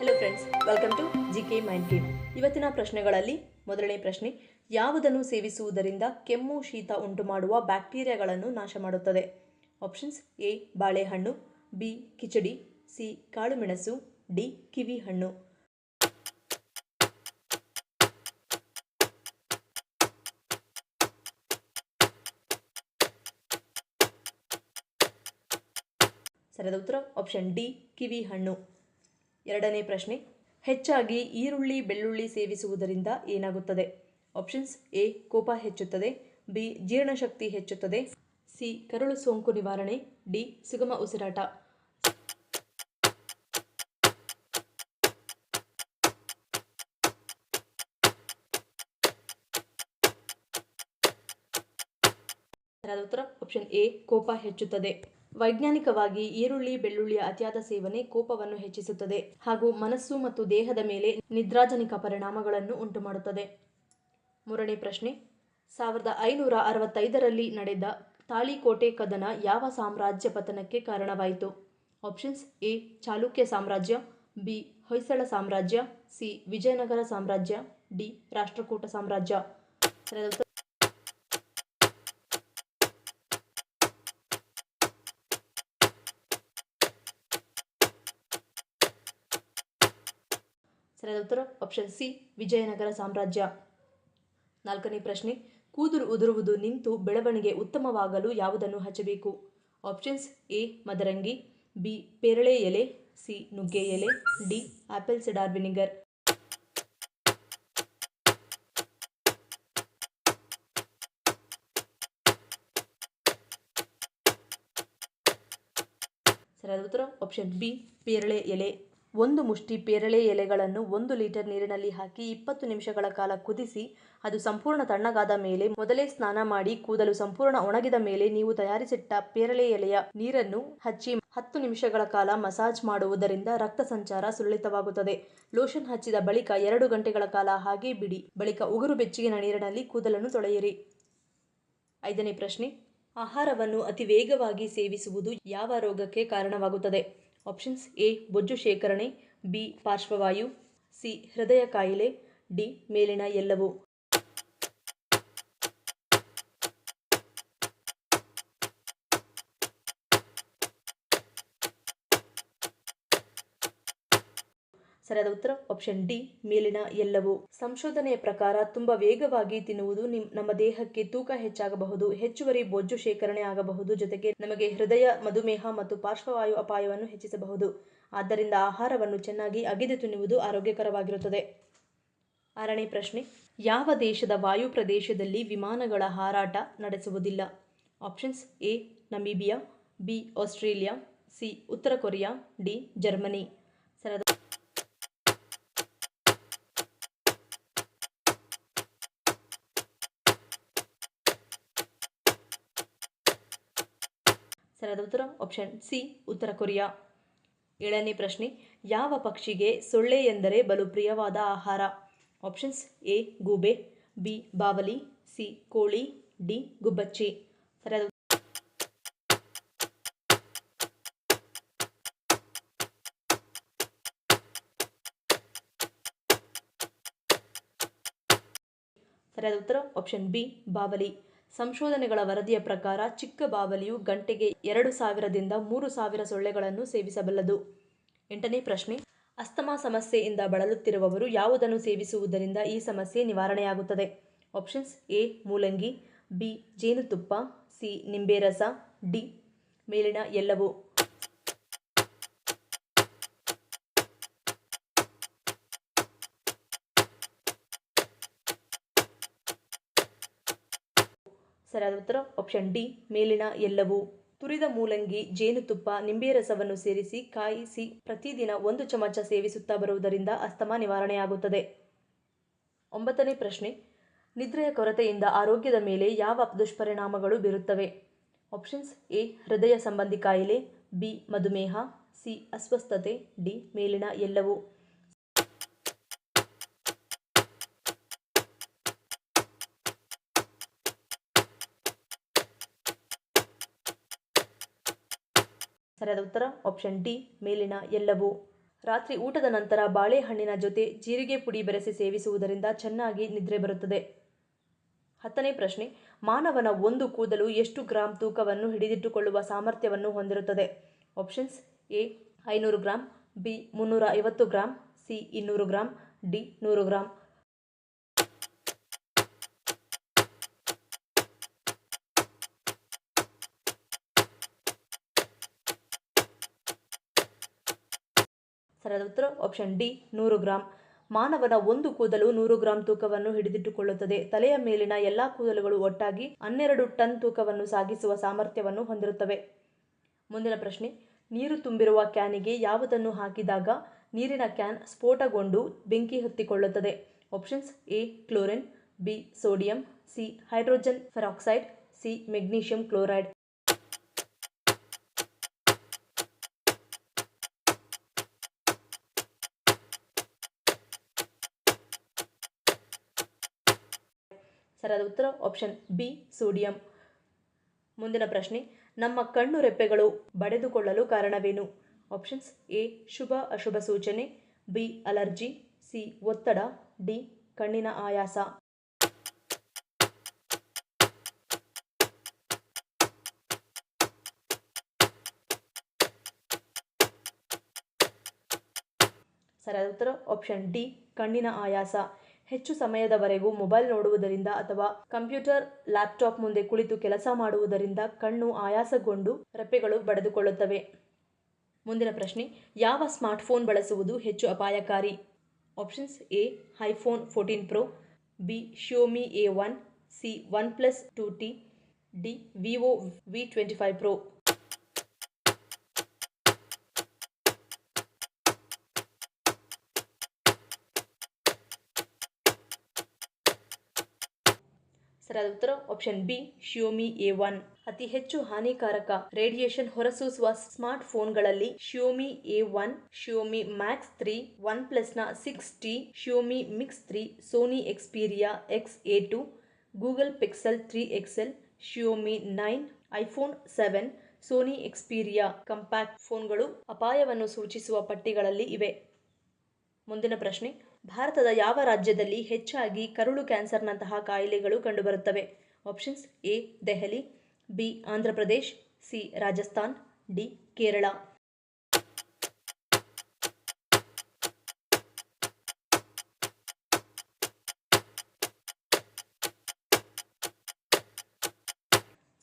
Hello friends, welcome to GK mind game. ಇವತ್ತಿನ ಪ್ರಶ್ನೆಗಳಲ್ಲಿ ಮೊದಲನೇ ಪ್ರಶ್ನೆ, ಯಾವುದನ್ನು ಸೇವಿಸುವುದರಿಂದ ಕೆಮ್ಮು ಶೀತ ಉಂಟು ಮಾಡುವ ಬ್ಯಾಕ್ಟೀರಿಯಾಗಳನ್ನು ನಾಶ ಮಾಡುತ್ತದೆ? ಆಪ್ಷನ್ಸ್: ಎ ಬಾಳೆಹಣ್ಣು, ಬಿ ಕಿಚಡಿ, ಸಿ ಕಾಳುಮೆಣಸು, ಡಿ ಕಿವಿ ಹಣ್ಣು. ಸರಿಯಾದ ಉತ್ತರ ಆಪ್ಷನ್ ಡಿ ಕಿವಿ ಹಣ್ಣು. ಎರಡನೇ ಪ್ರಶ್ನೆ, ಹೆಚ್ಚಾಗಿ ಈರುಳ್ಳಿ ಬೆಳ್ಳುಳ್ಳಿ ಸೇವಿಸುವುದರಿಂದ ಏನಾಗುತ್ತದೆ? ಆಪ್ಷನ್ಸ್: ಎ ಕೋಪ ಹೆಚ್ಚುತ್ತದೆ, ಬಿ ಜೀರ್ಣಶಕ್ತಿ ಹೆಚ್ಚುತ್ತದೆ, ಸಿ ಕರುಳು ಸೋಂಕು ನಿವಾರಣೆ, ಡಿ ಸುಗಮ ಉಸಿರಾಟ. ಸರಿಯಾದ ಉತ್ತರ ಆಪ್ಷನ್ ಎ ಕೋಪ ಹೆಚ್ಚುತ್ತದೆ. ವೈಜ್ಞಾನಿಕವಾಗಿ ಈರುಳ್ಳಿ ಬೆಳ್ಳುಳ್ಳಿಯ ಅತಿಯಾದ ಸೇವನೆ ಕೋಪವನ್ನು ಹೆಚ್ಚಿಸುತ್ತದೆ ಹಾಗೂ ಮನಸ್ಸು ಮತ್ತು ದೇಹದ ಮೇಲೆ ನಿದ್ರಾಜನಿಕ ಪರಿಣಾಮಗಳನ್ನು ಉಂಟುಮಾಡುತ್ತದೆ. ಮೂರನೇ ಪ್ರಶ್ನೆ, 1565ರಲ್ಲಿ ನಡೆದ ತಾಳಿಕೋಟೆ ಕದನ ಯಾವ ಸಾಮ್ರಾಜ್ಯ ಪತನಕ್ಕೆ ಕಾರಣವಾಯಿತು? ಆಪ್ಷನ್ಸ್: ಎ ಚಾಲುಕ್ಯ ಸಾಮ್ರಾಜ್ಯ, ಬಿ ಹೊಯ್ಸಳ ಸಾಮ್ರಾಜ್ಯ, ಸಿ ವಿಜಯನಗರ ಸಾಮ್ರಾಜ್ಯ, ಡಿ ರಾಷ್ಟ್ರಕೂಟ ಸಾಮ್ರಾಜ್ಯ. ಸರಿಯಾದ ಉತ್ತರ ಸರಿಯಾದ ಉತ್ತರ ಆಪ್ಷನ್ ಸಿ ವಿಜಯನಗರ ಸಾಮ್ರಾಜ್ಯ. ನಾಲ್ಕನೇ ಪ್ರಶ್ನೆ, ಕೂದಲು ಉದುರುವುದು ನಿಂತು ಬೆಳವಣಿಗೆ ಉತ್ತಮವಾಗಲು ಯಾವುದನ್ನು ಹಚ್ಚಬೇಕು? ಆಪ್ಷನ್ಸ್: ಎ ಮದರಂಗಿ, ಬಿ ಪೇರಳೆ ಎಲೆ, ಸಿ ನುಗ್ಗೆ ಎಲೆ, ಡಿ ಆಪಲ್ ಸಿಡಾರ್ ವಿನಿಗರ್. ಸರಿಯಾದ ಉತ್ತರ ಆಪ್ಷನ್ ಬಿ ಪೇರಳೆ ಎಲೆ. ಒಂದು ಮುಷ್ಟಿ ಪೇರಳೆ ಎಲೆಗಳನ್ನು 1 ಲೀಟರ್ ನೀರಿನಲ್ಲಿ ಹಾಕಿ 20 ನಿಮಿಷಗಳ ಕಾಲ ಕುದಿಸಿ ಅದು ಸಂಪೂರ್ಣ ತಣ್ಣಗಾದ ಮೇಲೆ ಮೊದಲೇ ಸ್ನಾನ ಮಾಡಿ ಕೂದಲು ಸಂಪೂರ್ಣ ಒಣಗಿದ ಮೇಲೆ ನೀವು ತಯಾರಿಸಿಟ್ಟ ಪೇರಳೆ ಎಲೆಯ ನೀರನ್ನು ಹಚ್ಚಿ 10 ನಿಮಿಷಗಳ ಕಾಲ ಮಸಾಜ್ ಮಾಡುವುದರಿಂದ ರಕ್ತ ಸಂಚಾರ ಸುಲಲಿತವಾಗುತ್ತದೆ. ಲೋಷನ್ ಹಚ್ಚಿದ ಬಳಿಕ 2 ಗಂಟೆಗಳ ಕಾಲ ಹಾಗೆ ಬಿಡಿ. ಬಳಿಕ ಉಗುರು ಬೆಚ್ಚಗಿನ ನೀರಿನಲ್ಲಿ ಕೂದಲನ್ನು ತೊಳೆಯಿರಿ. ಐದನೇ ಪ್ರಶ್ನೆ, ಆಹಾರವನ್ನು ಅತಿ ವೇಗವಾಗಿ ಸೇವಿಸುವುದು ಯಾವ ರೋಗಕ್ಕೆ ಕಾರಣವಾಗುತ್ತದೆ? ಆಪ್ಷನ್ಸ್: ಎ ಬೊಜ್ಜು ಶೇಖರಣೆ, ಬಿ ಪಾರ್ಶ್ವವಾಯು, ಸಿ ಹೃದಯ ಕಾಯಿಲೆ, ಡಿ ಮೇಲಿನ ಎಲ್ಲವೂ. ಸರಿಯಾದ ಉತ್ತರ ಆಪ್ಷನ್ ಡಿ ಮೇಲಿನ ಎಲ್ಲವೂ. ಸಂಶೋಧನೆಯ ಪ್ರಕಾರ ತುಂಬಾ ವೇಗವಾಗಿ ತಿನ್ನುವುದು ನಮ್ಮ ದೇಹಕ್ಕೆ ತೂಕ ಹೆಚ್ಚಾಗಬಹುದು, ಹೆಚ್ಚುವರಿ ಬೊಜ್ಜು ಶೇಖರಣೆ ಆಗಬಹುದು, ಜೊತೆಗೆ ನಮಗೆ ಹೃದಯ, ಮಧುಮೇಹ ಮತ್ತು ಪಾರ್ಶ್ವವಾಯು ಅಪಾಯವನ್ನು ಹೆಚ್ಚಿಸಬಹುದು. ಆದ್ದರಿಂದ ಆಹಾರವನ್ನು ಚೆನ್ನಾಗಿ ಅಗೆದು ತಿನ್ನುವುದು ಆರೋಗ್ಯಕರವಾಗಿರುತ್ತದೆ. ಆರನೇ ಪ್ರಶ್ನೆ, ಯಾವ ದೇಶದ ವಾಯು ಪ್ರದೇಶದಲ್ಲಿ ವಿಮಾನಗಳ ಹಾರಾಟ ನಡೆಸುವುದಿಲ್ಲ? Options: A Namibia, B Australia, C ಉತ್ತರ ಕೊರಿಯಾ, ಡಿ ಜರ್ಮನಿ. ಸರಿಯಾದ ಸರಿಯಾದ ಉತ್ತರ ಆಪ್ಷನ್ ಸಿ ಉತ್ತರ ಕೊರಿಯಾ. ಏಳನೇ ಪ್ರಶ್ನೆ, ಯಾವ ಪಕ್ಷಿಗೆ ಸೊಳ್ಳೆ ಎಂದರೆ ಬಲು ಪ್ರಿಯವಾದ ಆಹಾರ? ಆಪ್ಷನ್ಸ್: ಎ ಗೂಬೆ, ಬಿ ಬಾವಲಿ, ಸಿ ಕೋಳಿ, ಡಿ ಗುಬ್ಬಚ್ಚಿ. ಸರಿಯಾದ ಸರಿಯಾದ ಉತ್ತರ ಆಪ್ಷನ್ ಬಿ ಬಾವಲಿ. ಸಂಶೋಧನೆಗಳ ವರದಿಯ ಪ್ರಕಾರ ಚಿಕ್ಕ ಬಾವಲಿಯು ಗಂಟೆಗೆ 2000ದಿಂದ 3000 ಸೊಳ್ಳೆಗಳನ್ನು ಸೇವಿಸಬಲ್ಲದು. ಎಂಟನೇ ಪ್ರಶ್ನೆ, ಅಸ್ತಮಾ ಸಮಸ್ಯೆಯಿಂದ ಬಳಲುತ್ತಿರುವವರು ಯಾವುದನ್ನು ಸೇವಿಸುವುದರಿಂದ ಈ ಸಮಸ್ಯೆ ನಿವಾರಣೆಯಾಗುತ್ತದೆ? ಆಪ್ಷನ್ಸ್: ಎ ಮೂಲಂಗಿ, ಬಿ ಜೇನುತುಪ್ಪ, ಸಿ ನಿಂಬೆ ರಸ, ಡಿ ಮೇಲಿನ ಎಲ್ಲವೂ. ಸರಿಯಾದ ಉತ್ತರ ಆಪ್ಷನ್ ಡಿ ಮೇಲಿನ ಎಲ್ಲವೂ. ತುರಿದ ಮೂಲಂಗಿ, ಜೇನುತುಪ್ಪ, ನಿಂಬೆ ರಸವನ್ನು ಸೇರಿಸಿ ಕಾಯಿಸಿ ಪ್ರತಿದಿನ 1 ಚಮಚ ಸೇವಿಸುತ್ತಾ ಬರುವುದರಿಂದ ಅಸ್ತಮಾ ನಿವಾರಣೆಯಾಗುತ್ತದೆ. ಒಂಬತ್ತನೇ ಪ್ರಶ್ನೆ, ನಿದ್ರೆಯ ಕೊರತೆಯಿಂದ ಆರೋಗ್ಯದ ಮೇಲೆ ಯಾವ ದುಷ್ಪರಿಣಾಮಗಳು ಬೀರುತ್ತವೆ? ಆಪ್ಷನ್ಸ್: ಎ ಹೃದಯ ಸಂಬಂಧಿ ಕಾಯಿಲೆ, ಬಿ ಮಧುಮೇಹ, ಸಿ ಅಸ್ವಸ್ಥತೆ, ಡಿ ಮೇಲಿನ ಎಲ್ಲವೂ. ಸರಿಯಾದ ಉತ್ತರ ಆಪ್ಷನ್ ಡಿ ಮೇಲಿನ ಎಲ್ಲವೂ. ರಾತ್ರಿ ಊಟದ ನಂತರ ಬಾಳೆಹಣ್ಣಿನ ಜೊತೆ ಜೀರಿಗೆ ಪುಡಿ ಬೆರೆಸಿ ಸೇವಿಸುವುದರಿಂದ ಚೆನ್ನಾಗಿ ನಿದ್ರೆ ಬರುತ್ತದೆ. 10ನೇ ಪ್ರಶ್ನೆ, ಮಾನವನ ಒಂದು ಕೂದಲು ಎಷ್ಟು ಗ್ರಾಂ ತೂಕವನ್ನು ಹಿಡಿದಿಟ್ಟುಕೊಳ್ಳುವ ಸಾಮರ್ಥ್ಯವನ್ನು ಹೊಂದಿರುತ್ತದೆ? Options: A 500 gram, B 350 gram, C 200 gram, D 100 gram. ಸರಿಯಾದ ಉತ್ತರ ಆಪ್ಷನ್ ಡಿ 100 ಗ್ರಾಂ. ಮಾನವನ ಒಂದು ಕೂದಲು 100 ಗ್ರಾಂ ತೂಕವನ್ನು ಹಿಡಿದಿಟ್ಟುಕೊಳ್ಳುತ್ತದೆ. ತಲೆಯ ಮೇಲಿನ ಎಲ್ಲಾ ಕೂದಲುಗಳು ಒಟ್ಟಾಗಿ 12 ಟನ್ ತೂಕವನ್ನು ಸಾಗಿಸುವ ಸಾಮರ್ಥ್ಯವನ್ನು ಹೊಂದಿರುತ್ತವೆ. ಮುಂದಿನ ಪ್ರಶ್ನೆ, ನೀರು ತುಂಬಿರುವ ಕ್ಯಾನಿಗೆ ಯಾವುದನ್ನು ಹಾಕಿದಾಗ ನೀರಿನ ಕ್ಯಾನ್ ಸ್ಫೋಟಗೊಂಡು ಬೆಂಕಿ ಹೊತ್ತಿಕೊಳ್ಳುತ್ತದೆ? Options: A chlorine, B sodium, C hydrogen peroxide, C magnesium chloride. ಸರಿಯಾದ ಉತ್ತರ ಆಪ್ಷನ್ ಬಿ ಸೋಡಿಯಂ. ಮುಂದಿನ ಪ್ರಶ್ನೆ, ನಮ್ಮ ಕಣ್ಣು ರೆಪ್ಪೆಗಳು ಬಡಿದುಕೊಳ್ಳಲು ಕಾರಣವೇನು? ಆಪ್ಷನ್ಸ್: ಎ ಶುಭ ಅಶುಭ ಸೂಚನೆ, ಬಿ ಅಲರ್ಜಿ, ಸಿ ಒತ್ತಡ, ಡಿ ಕಣ್ಣಿನ ಆಯಾಸ. ಸರಿಯಾದ ಉತ್ತರ ಆಪ್ಷನ್ ಡಿ ಕಣ್ಣಿನ ಆಯಾಸ. ಹೆಚ್ಚು ಸಮಯದವರೆಗೂ ಮೊಬೈಲ್ ನೋಡುವುದರಿಂದ ಅಥವಾ ಕಂಪ್ಯೂಟರ್, ಲ್ಯಾಪ್ಟಾಪ್ ಮುಂದೆ ಕುಳಿತು ಕೆಲಸ ಮಾಡುವುದರಿಂದ ಕಣ್ಣು ಆಯಾಸಗೊಂಡು ರೆಪ್ಪೆಗಳು ಬಡಿದುಕೊಳ್ಳುತ್ತವೆ. ಮುಂದಿನ ಪ್ರಶ್ನೆ, ಯಾವ ಸ್ಮಾರ್ಟ್ಫೋನ್ ಬಳಸುವುದು ಹೆಚ್ಚು ಅಪಾಯಕಾರಿ? Options: A iPhone 14 pro, B Xiaomi A1, C OnePlus 2T, D Vivo V25 pro. ಸರಿಯಾದ ಉತ್ತರ ಆಪ್ಷನ್ ಬಿ ಶಿಯೋಮಿ A1. ಅತಿ ಹೆಚ್ಚು ಹಾನಿಕಾರಕ ರೇಡಿಯೇಷನ್ ಹೊರಸೂಸುವ ಸ್ಮಾರ್ಟ್ ಫೋನ್ಗಳಲ್ಲಿ Xiaomi A1, Xiaomi Max 3, OnePlus ನ 6T, Xiaomi Mix 3, Sony Xperia XA2, Google Pixel 3 XL, Xiaomi 9, iPhone 7, Sony Xperia compact ಫೋನ್ಗಳು ಅಪಾಯವನ್ನು ಸೂಚಿಸುವ ಪಟ್ಟಿಗಳಲ್ಲಿ ಇವೆ. ಮುಂದಿನ ಪ್ರಶ್ನೆ, ಭಾರತದ ಯಾವ ರಾಜ್ಯದಲ್ಲಿ ಹೆಚ್ಚಾಗಿ ಕರುಳು ಕ್ಯಾನ್ಸರ್ನಂತಹ ಕಾಯಿಲೆಗಳು ಕಂಡುಬರುತ್ತವೆ? Options: A Delhi, B Andhra Pradesh, C Rajasthan, D Kerala.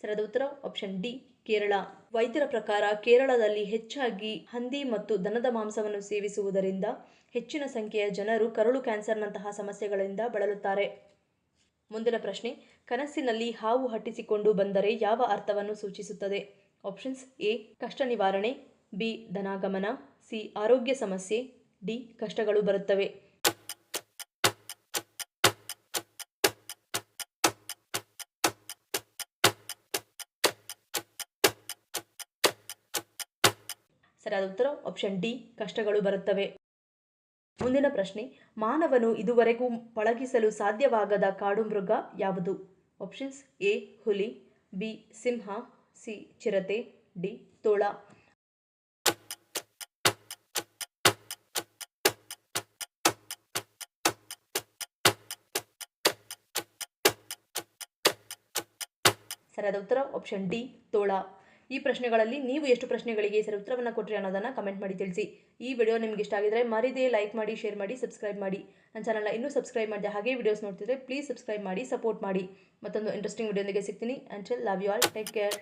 ಸರಿಯಾದ ಉತ್ತರ ಆಪ್ಷನ್ ಡಿ ಕೇರಳ. ವೈದ್ಯರ ಪ್ರಕಾರ ಕೇರಳದಲ್ಲಿ ಹೆಚ್ಚಾಗಿ ಹಂದಿ ಮತ್ತು ದನದ ಮಾಂಸವನ್ನು ಸೇವಿಸುವುದರಿಂದ ಹೆಚ್ಚಿನ ಸಂಖ್ಯೆಯ ಜನರು ಕರುಳು ಕ್ಯಾನ್ಸರ್ನಂತಹ ಸಮಸ್ಯೆಗಳಿಂದ ಬಳಲುತ್ತಾರೆ. ಮುಂದಿನ ಪ್ರಶ್ನೆ, ಕನಸಿನಲ್ಲಿ ಹಾವು ಹಟ್ಟಿಸಿಕೊಂಡು ಬಂದರೆ ಯಾವ ಅರ್ಥವನ್ನು ಸೂಚಿಸುತ್ತದೆ? ಆಪ್ಷನ್ಸ್: ಎ ಕಷ್ಟ ನಿವಾರಣೆ, ಬಿ ಧನಾಗಮನ, ಸಿ ಆರೋಗ್ಯ ಸಮಸ್ಯೆ, ಡಿ ಕಷ್ಟಗಳು ಬರುತ್ತವೆ. ಸರಿಯಾದ ಉತ್ತರ ಆಪ್ಷನ್ ಡಿ ಕಷ್ಟಗಳು ಬರುತ್ತವೆ. ಮುಂದಿನ ಪ್ರಶ್ನೆ, ಮಾನವನು ಇದುವರೆಗೂ ಪಳಗಿಸಲು ಸಾಧ್ಯವಾಗದ ಕಾಡು ಮೃಗ ಯಾವುದು? ಆಪ್ಷನ್ಸ್: ಎ ಹುಲಿ, ಬಿ ಸಿಂಹ, ಸಿ ಚಿರತೆ, ಡಿ ತೋಳ. ಸರಿಯಾದ ಉತ್ತರ ಆಪ್ಷನ್ ಡಿ ತೋಳ. ಈ ಪ್ರಶ್ನೆಗಳಲ್ಲಿ ನೀವು ಎಷ್ಟು ಪ್ರಶ್ನೆಗಳಿಗೆ ಸರಿ ಉತ್ತರವನ್ನು ಕೊಟ್ಟರೆ ಅನ್ನೋದನ್ನು ಕಮೆಂಟ್ ಮಾಡಿ ತಿಳಿಸಿ. ಈ ವಿಡಿಯೋ ನಿಮ್ಗೆ ಇಷ್ಟ ಆಗಿದ್ರೆ ಮರಿದೇ ಲೈಕ್ ಮಾಡಿ, ಶೇರ್ ಮಾಡಿ, ಸಬ್ಸ್ಕ್ರೈಬ್ ಮಾಡಿ. ನನ್ನ ಚಾನಲ್ನ ಇನ್ನೂ ಸಬ್ಸ್ಕ್ರೈಬ್ ಮಾಡಿದೆ ಹಾಗೆ ವಿಡಿಯೋಸ್ ನೋಡ್ತಿದ್ರೆ ಪ್ಲೀಸ್ ಸಬ್ಸ್ಕ್ರೈಬ್ ಮಾಡಿ, ಸಪೋರ್ಟ್ ಮಾಡಿ. ಮತ್ತೊಂದು ಇಂಟ್ರೆಸ್ಟಿಂಗ್ ವಿಡಿಯೋದೊಂದಿಗೆ ಸಿಗ್ತೀನಿ. Until love you all, take care.